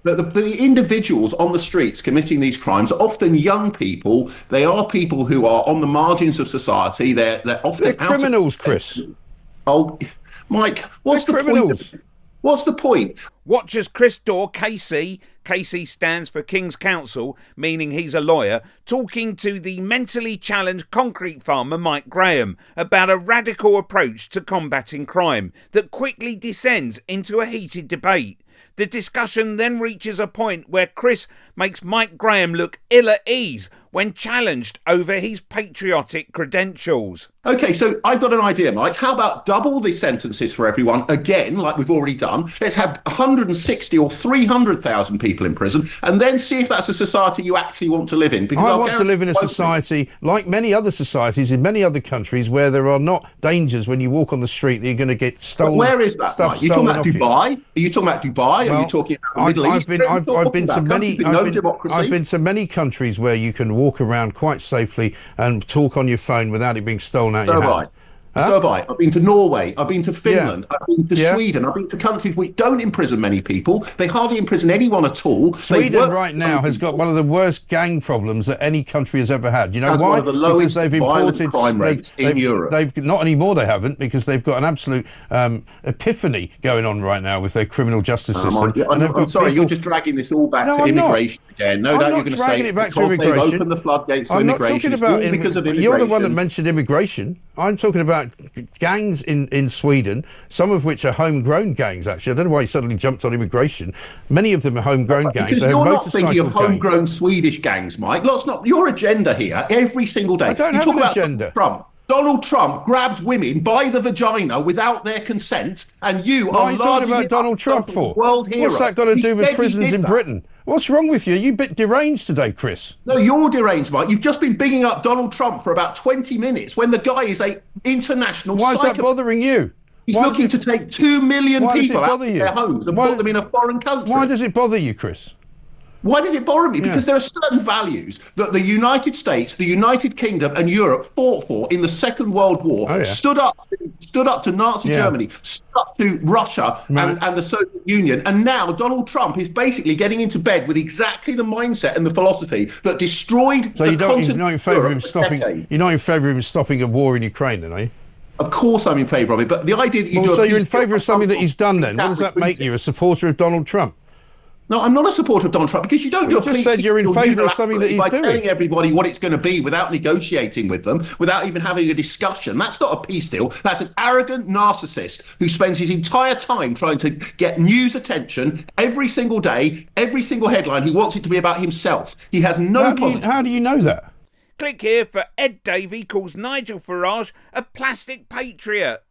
But the individuals on the streets committing these crimes are often young people. They are people who are on the margins of society. They're They're often criminals, Chris. Oh, Mike, what's They're the criminals. point? What's the point? Watch as Chris Dorr, KC, KC stands for King's Counsel, meaning he's a lawyer, talking to the mentally challenged concrete farmer Mike Graham about a radical approach to combating crime that quickly descends into a heated debate. The discussion then reaches a point where Chris makes Mike Graham look ill at ease when challenged over his patriotic credentials. Okay, so I've got an idea, Mike. How about double the sentences for everyone again, like we've already done? Let's have 160 or 300,000 people in prison, and then see if that's a society you actually want to live in. Because I want to live in a society like many other societies in many other countries where there are not dangers when you walk on the street that you're going to get stolen. But where is that? Stuff Mike? Are you talking about Dubai? You. Are you talking about Dubai? Are you talking about the Middle East? I've been to many countries where you can walk around quite safely and talk on your phone without it being stolen out your hand. So have I. I've been to Norway. I've been to Finland. I've been to Sweden. I've been to countries which don't imprison many people. They hardly imprison anyone at all. Sweden right now has got one of the worst gang problems that any country has ever had. You know why? One of the lowest because they've imported crime rates in Europe. They've not anymore. They haven't, because they've got an absolute epiphany going on right now with their criminal justice system. I'm sorry, you're just dragging this all back to immigration again. No doubt you're going to say it back to immigration. Open the floodgates to I'm not immigration. talking about because of immigration. You're the one that mentioned immigration. I'm talking about gangs in Sweden, some of which are homegrown gangs, actually. I don't know why you suddenly jumped on immigration. Many of them are homegrown gangs. Because you're not thinking of homegrown Swedish gangs, Mike. That's not your agenda here every single day. I don't have an agenda. Donald Trump grabbed women by the vagina without their consent, and you are talking about Donald Trump for? World hero. What's that got to do with prisons in Britain? What's wrong with you? Are you a bit deranged today, Chris? No, you're deranged, Mike. You've just been bigging up Donald Trump for about 20 minutes when the guy is a international Why is that bothering you? He's looking to take 2 million people out of their homes and put them in a foreign country. Why does it bother you, Chris? Why does it bother me? Because there are certain values that the United States, the United Kingdom and Europe fought for in the Second World War, stood up to Nazi Germany, stood up to Russia and the Soviet Union. And now Donald Trump is basically getting into bed with exactly the mindset and the philosophy that destroyed the continent. So you're not in favour of him stopping? You're not in favour of him stopping a war in Ukraine, then, are you? Of course I'm in favour of it, but the idea that you so you're in favour of something that he's done then? What does that make you, a supporter of Donald Trump? No, I'm not a supporter of Donald Trump, because you don't do a just said you're in favour of something that he's doing. By telling everybody what it's going to be without negotiating with them, without even having a discussion. That's not a peace deal. That's an arrogant narcissist who spends his entire time trying to get news attention every single day, every single headline. He wants it to be about himself. He has no positive. How do you know that? Click here for Ed Davey calls Nigel Farage a plastic patriot.